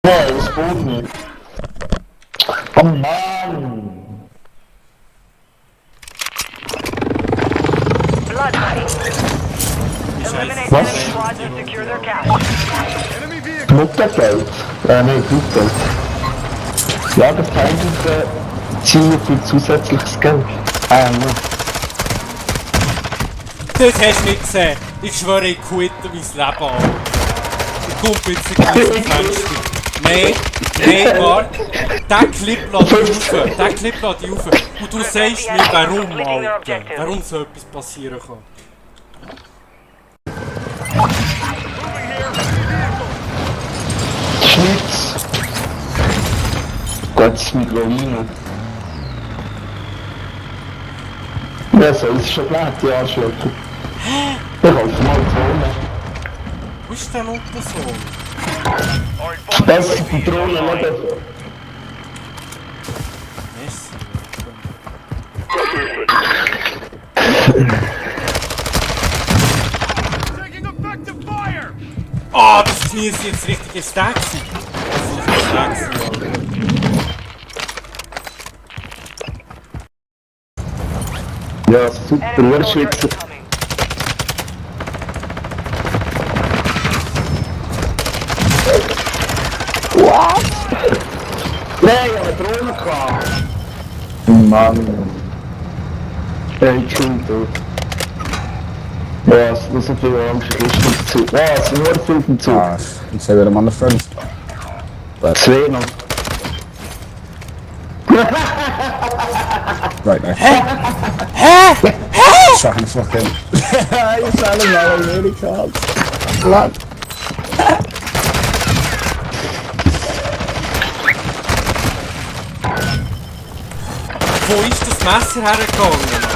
Ja, das Boot nicht. Oh Mann! Was? Muttergeld? Nein, Blutgeld. Ja, der Feind ziemlich viel zusätzliches Geld. Ja. Das hast du nicht gesehen. Ich schwöre, ich quitte mein Leben an. Ich komme jetzt nicht aus dem Fenster. Nein, Mark. Der Clip lässt dich rauf. Der Clip lässt dich rauf. Und du sagst mir, warum, Alter. Warum so etwas passieren kann. Schmitz! Gottes mit Lawine. Ja, so ist schon klar, die Arschlöcher. Ich helfe mal Drohne. Wo ist denn unten so? Das ist die Drohne, nicht das. Messi. Oh, das Tier ist jetzt richtig ein Stack. Das ist ein Stack, Alter. Ja, super, Urschwitzer. What? Nein, ich habe eine Drohne gehabt. Mann. Ey, Entschuldigung. Ja, es ist so viel Angst, ich ist nicht zu. Ja, es ist nur viel im Zug. Ah, ich say that I'm on the front. But Zwei noch. right now. Trying to fucking. You're trying to know I'm really cold. Blood. Wo ist das Messer hergegangen?